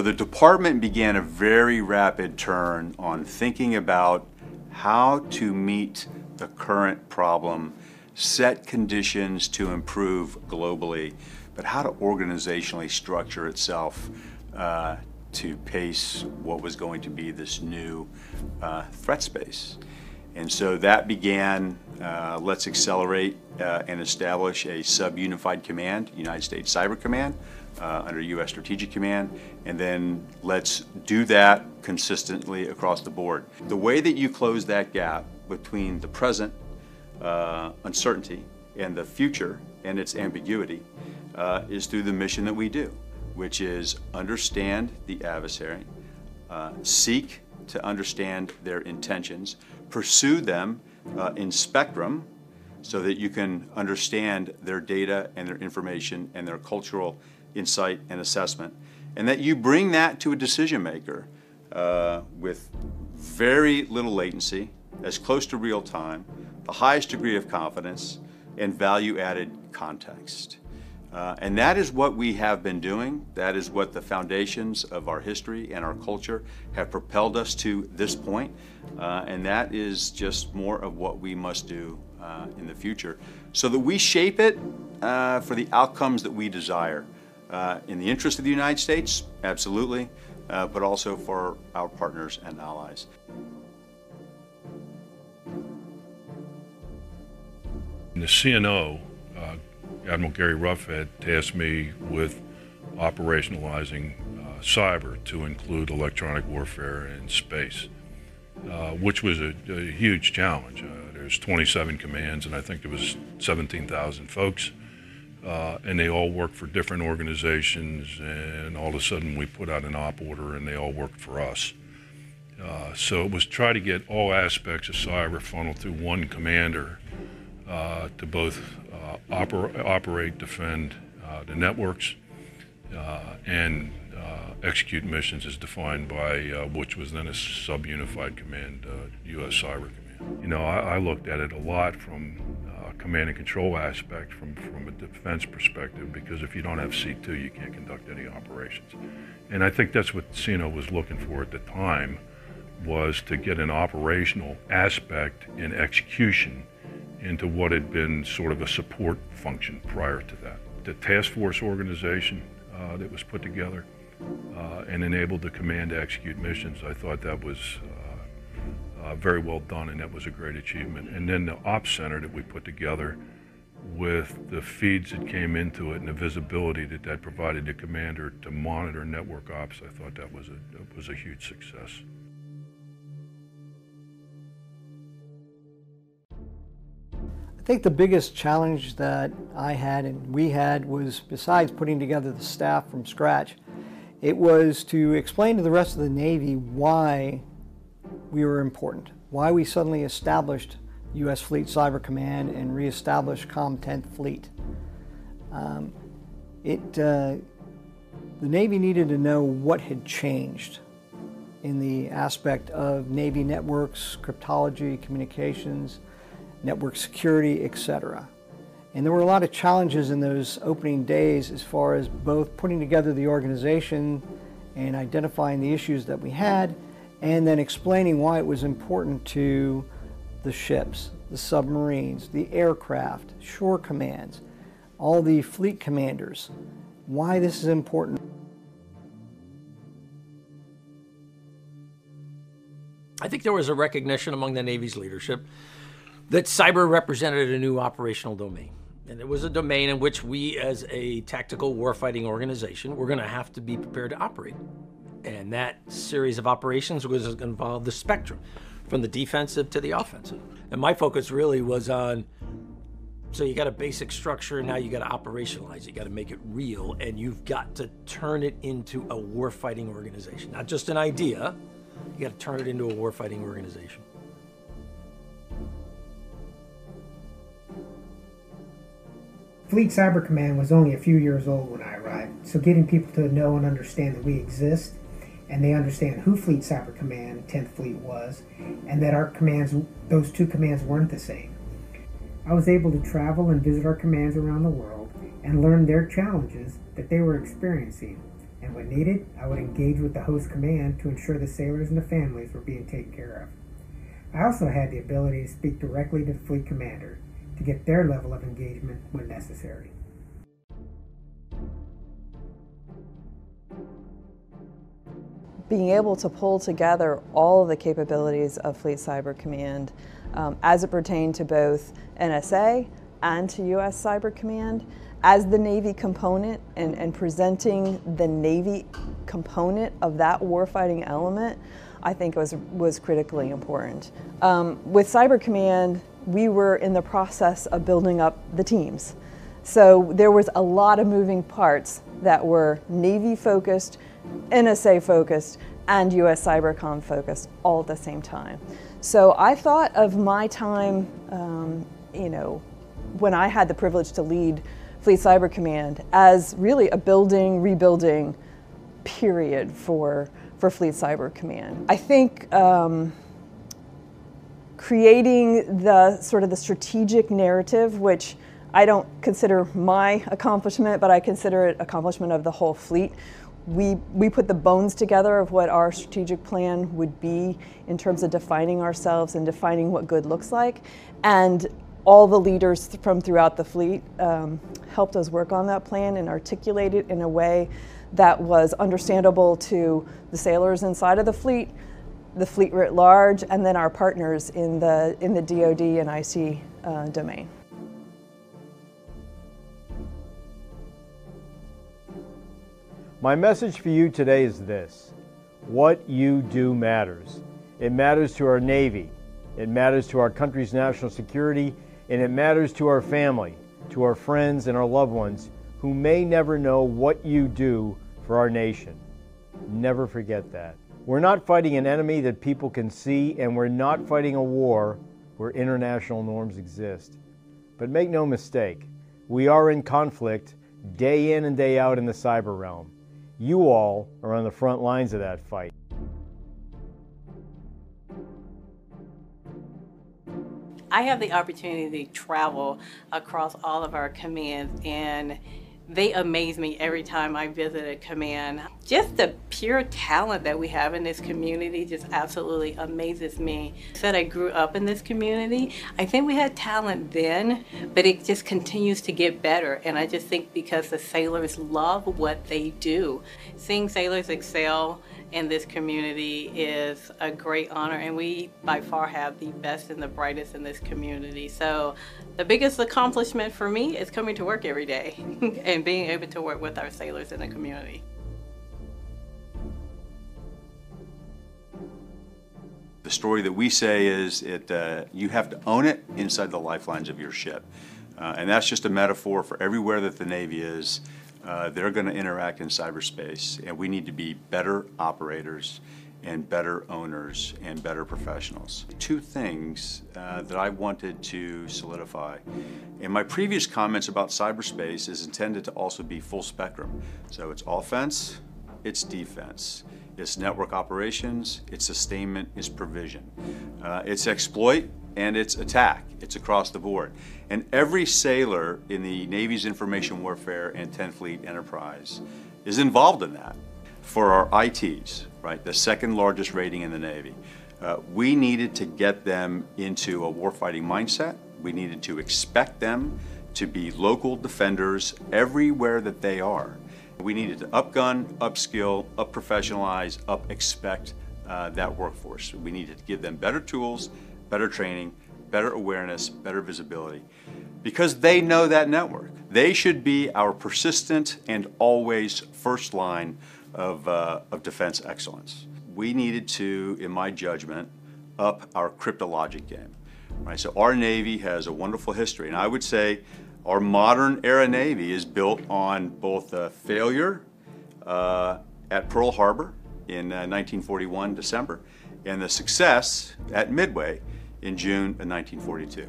the department began a very rapid turn on thinking about how to meet the current problem, set conditions to improve globally, but how to organizationally structure itself to pace what was going to be this new threat space. And so that began, let's accelerate and establish a sub-unified command, United States Cyber Command, under U.S. Strategic Command, and then let's do that consistently across the board. The way that you close that gap between the present uncertainty and the future and its ambiguity is through the mission that we do, which is understand the adversary, seek to understand their intentions, pursue them in spectrum so that you can understand their data and their information and their cultural insight and assessment, and that you bring that to a decision maker with very little latency, as close to real time, the highest degree of confidence, and value-added context. And that is what we have been doing. That is what the foundations of our history and our culture have propelled us to this point. And that is just more of what we must do in the future so that we shape it for the outcomes that we desire. In the interest of the United States, absolutely, but also for our partners and allies. The CNO, Admiral Gary Ruff had tasked me with operationalizing cyber to include electronic warfare in space, which was a huge challenge. There's 27 commands, and I think there was 17,000 folks, and they all worked for different organizations, and all of a sudden we put out an op order and they all worked for us. So it was try to get all aspects of cyber funneled through one commander to both operate, defend the networks, and execute missions as defined by which was then a sub-unified command, U.S. Cyber Command. You know, I looked at it a lot from command and control aspect from a defense perspective, because if you don't have C2, you can't conduct any operations. And I think that's what CNO was looking for at the time, was to get an operational aspect in execution into what had been sort of a support function prior to that. The task force organization that was put together and enabled the command to execute missions, I thought that was very well done, and that was a great achievement. And then the ops center that we put together with the feeds that came into it and the visibility that that provided the commander to monitor network ops, I thought that was a huge success. I think the biggest challenge that I had and we had was, besides putting together the staff from scratch, it was to explain to the rest of the Navy why we were important, why we suddenly established U.S. Fleet Cyber Command and reestablished Com-10th Fleet. The Navy needed to know what had changed in the aspect of Navy networks, cryptology, communications, network security, etc. And there were a lot of challenges in those opening days as far as both putting together the organization and identifying the issues that we had, and then explaining why it was important to the ships, the submarines, the aircraft, shore commands, all the fleet commanders, why this is important. I think there was a recognition among the Navy's leadership that cyber represented a new operational domain. And it was a domain in which we, as a tactical warfighting organization, were going to have to be prepared to operate. And that series of operations was going to involve the spectrum, from the defensive to the offensive. And my focus really was on, so you got a basic structure, now you got to operationalize it, you got to make it real, and you've got to turn it into a warfighting organization. Not just an idea, you got to turn it into a warfighting organization. Fleet Cyber Command was only a few years old when I arrived, so getting people to know and understand that we exist, and they understand who Fleet Cyber Command 10th Fleet was, and that our commands, those two commands, weren't the same. I was able to travel and visit our commands around the world and learn their challenges that they were experiencing and when needed, I would engage with the host command to ensure the sailors and the families were being taken care of. I also had the ability to speak directly to the fleet commander to get their level of engagement when necessary. Being able to pull together all of the capabilities of Fleet Cyber Command as it pertained to both NSA and to U.S. Cyber Command as the Navy component and presenting the Navy component of that warfighting element, I think was critically important. With Cyber Command, we were in the process of building up the teams. So there was a lot of moving parts that were Navy focused, NSA focused, and US Cybercom focused all at the same time. So I thought of my time, when I had the privilege to lead Fleet Cyber Command as really a building, rebuilding period for Fleet Cyber Command. I think creating the sort of the strategic narrative, which I don't consider my accomplishment, but I consider it accomplishment of the whole fleet. We put the bones together of what our strategic plan would be in terms of defining ourselves and defining what good looks like. And all the leaders from throughout the fleet helped us work on that plan and articulate it in a way that was understandable to the sailors inside of the fleet writ large, and then our partners in the DoD and IC domain. My message for you today is this: what you do matters. It matters to our Navy, it matters to our country's national security, and it matters to our family, to our friends and our loved ones who may never know what you do for our nation. Never forget that. We're not fighting an enemy that people can see, and we're not fighting a war where international norms exist. But make no mistake, we are in conflict day in and day out in the cyber realm. You all are on the front lines of that fight. I have the opportunity to travel across all of our commands, and they amaze me every time I visit a command. Just the pure talent that we have in this community just absolutely amazes me. I said I grew up in this community. I think we had talent then, but it just continues to get better. And I just think because the sailors love what they do. Seeing sailors excel in this community is a great honor, and we by far have the best and the brightest in this community. So the biggest accomplishment for me is coming to work every day and being able to work with our sailors in the community. The story that we say is you have to own it inside the lifelines of your ship. And that's just a metaphor for everywhere that the Navy is. They're going to interact in cyberspace, and we need to be better operators and better owners and better professionals. Two things that I wanted to solidify. In my previous comments about cyberspace is intended to also be full spectrum. So it's offense, it's defense, it's network operations, it's sustainment, it's provision. It's exploit, and it's attack. It's across the board. And every sailor in the Navy's Information Warfare and 10th Fleet Enterprise is involved in that. For our ITs, right, the second largest rating in the Navy, we needed to get them into a warfighting mindset. We needed to expect them to be local defenders everywhere that they are. We needed to upgun, upskill, up-professionalize, up-expect that workforce. We needed to give them better tools, better training, better awareness, better visibility, because they know that network. They should be our persistent and always first line of defense excellence. We needed to, in my judgment, up our cryptologic game. Right? So our Navy has a wonderful history, and I would say our modern era Navy is built on both the failure at Pearl Harbor in 1941, December, and the success at Midway in June of 1942.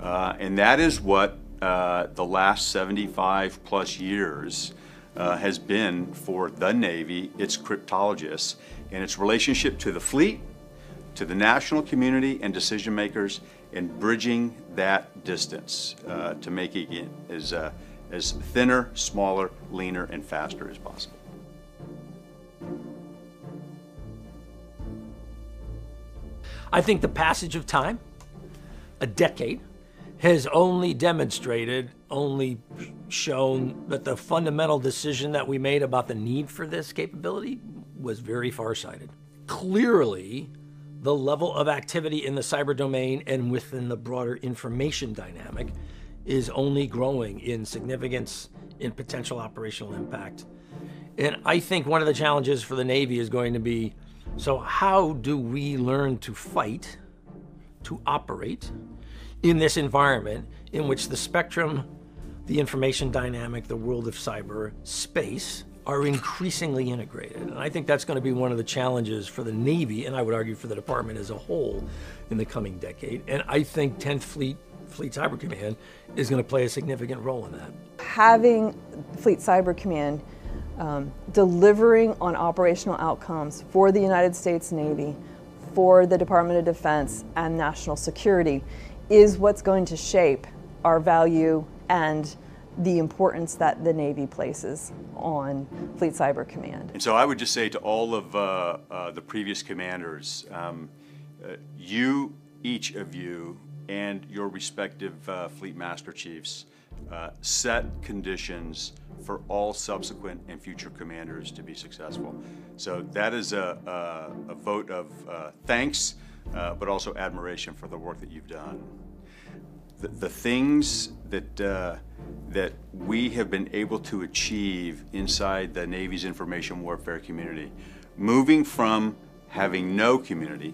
And that is what the last 75 plus years has been for the Navy, its cryptologists, and its relationship to the fleet, to the national community and decision makers, and bridging that distance to make it as thinner, smaller, leaner, and faster as possible. I think the passage of time, a decade, has only demonstrated, only shown that the fundamental decision that we made about the need for this capability was very farsighted. Clearly, the level of activity in the cyber domain and within the broader information dynamic is only growing in significance, in potential operational impact. And I think one of the challenges for the Navy is going to be, so how do we learn to fight, to operate in this environment in which the spectrum, the information dynamic, the world of cyber space are increasingly integrated. And I think that's going to be one of the challenges for the Navy, and I would argue for the department as a whole in the coming decade. And I think 10th Fleet Cyber Command is going to play a significant role in that. Having Fleet Cyber Command delivering on operational outcomes for the United States Navy, for the Department of Defense and national security is what's going to shape our value and the importance that the Navy places on Fleet Cyber Command. And so I would just say to all of the previous commanders, each of you and your respective Fleet Master Chiefs set conditions for all subsequent and future commanders to be successful. So that is a vote of thanks, but also admiration for the work that you've done. The things that we have been able to achieve inside the Navy's information warfare community, moving from having no community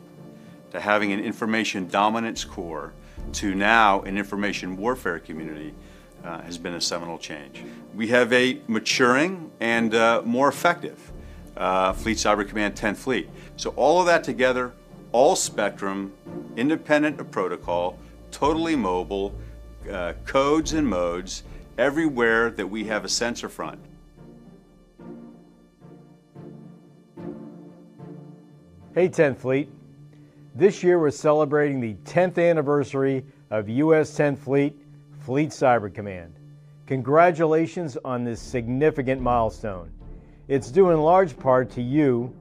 to having an information dominance core to now an information warfare community, has been a seminal change. We have a maturing and more effective Fleet Cyber Command 10th Fleet. So all of that together, all spectrum, independent of protocol, totally mobile, codes and modes, everywhere that we have a sensor front. Hey 10th Fleet, this year we're celebrating the 10th anniversary of U.S. 10th Fleet Cyber Command. Congratulations on this significant milestone. It's due in large part to you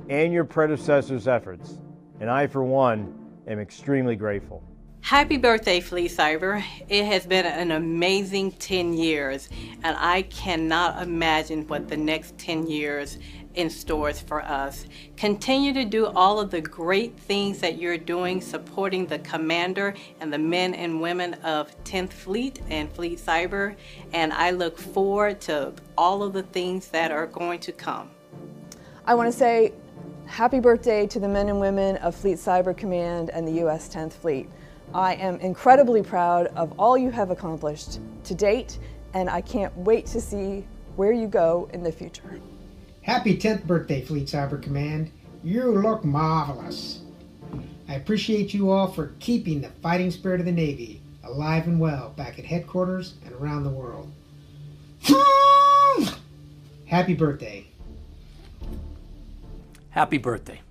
and your predecessors' efforts, and I, for one, am extremely grateful. Happy birthday, Fleet Cyber. It has been an amazing 10 years, and I cannot imagine what the next 10 years in stores for us. Continue to do all of the great things that you're doing, supporting the commander and the men and women of 10th Fleet and Fleet Cyber, and I look forward to all of the things that are going to come. I want to say happy birthday to the men and women of Fleet Cyber Command and the U.S. 10th Fleet. I am incredibly proud of all you have accomplished to date, and I can't wait to see where you go in the future. Happy 10th birthday, Fleet Cyber Command. You look marvelous. I appreciate you all for keeping the fighting spirit of the Navy alive and well back at headquarters and around the world. Happy birthday. Happy birthday.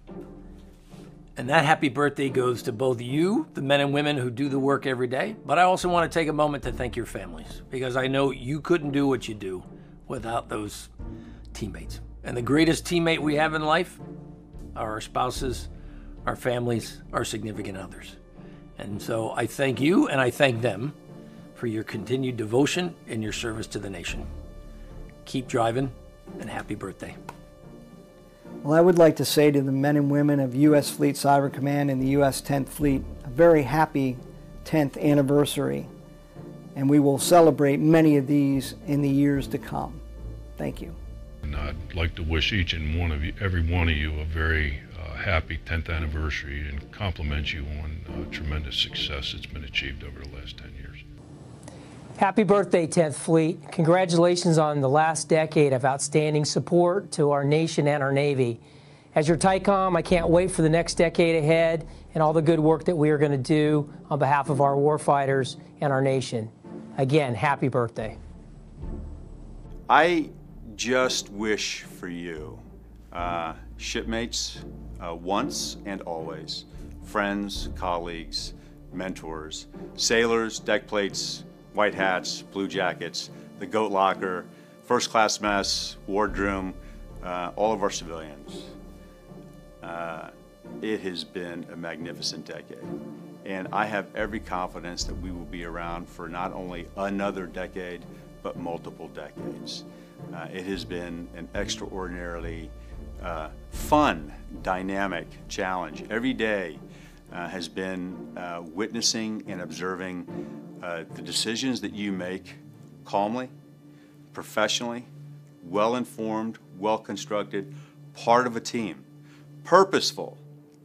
And that happy birthday goes to both you, the men and women who do the work every day, but I also want to take a moment to thank your families, because I know you couldn't do what you do without those teammates. And the greatest teammate we have in life are our spouses, our families, our significant others. And so I thank you and I thank them for your continued devotion and your service to the nation. Keep driving, and happy birthday. Well, I would like to say to the men and women of U.S. Fleet Cyber Command and the U.S. 10th Fleet, a very happy 10th anniversary, and we will celebrate many of these in the years to come. Thank you. And I'd like to wish each and one of you, every one of you, a very happy 10th anniversary and compliment you on tremendous success that's been achieved over the last 10 years. Happy birthday, 10th Fleet. Congratulations on the last decade of outstanding support to our nation and our Navy. As your TICOM, I can't wait for the next decade ahead and all the good work that we are going to do on behalf of our warfighters and our nation. Again, happy birthday. I just wish for you, shipmates, once and always, friends, colleagues, mentors, sailors, deck plates, white hats, blue jackets, the goat locker, first class mess, wardroom, all of our civilians. it has been a magnificent decade. And I have every confidence that we will be around for not only another decade, but multiple decades. It has been an extraordinarily fun, dynamic challenge. Every day has been witnessing and observing the decisions that you make calmly, professionally, well-informed, well-constructed, part of a team, purposeful,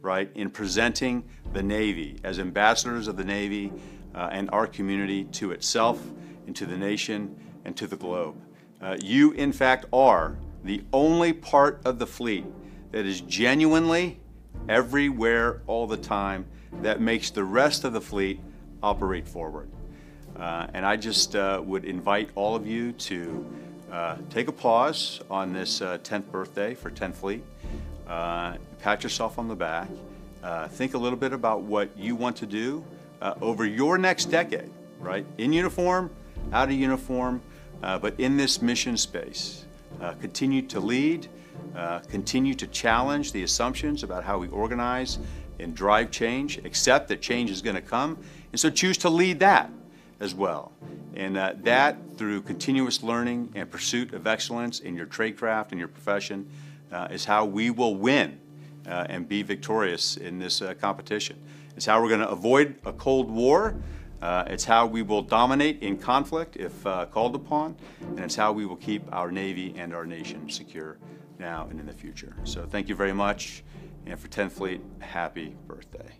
right, in presenting the Navy as ambassadors of the Navy and our community to itself and to the nation and to the globe. You, in fact, are the only part of the fleet that is genuinely everywhere all the time that makes the rest of the fleet operate forward. And I just would invite all of you to take a pause on this 10th birthday for 10th Fleet. Pat yourself on the back. Think a little bit about what you want to do over your next decade, right? In uniform, out of uniform, but in this mission space. Continue to lead, continue to challenge the assumptions about how we organize and drive change, accept that change is going to come, and so choose to lead that as well. And that, through continuous learning and pursuit of excellence in your tradecraft and your profession, is how we will win and be victorious in this competition. It's how we're going to avoid a Cold War. It's how we will dominate in conflict if called upon. And it's how we will keep our Navy and our nation secure now and in the future. So thank you very much. And for 10th Fleet, happy birthday.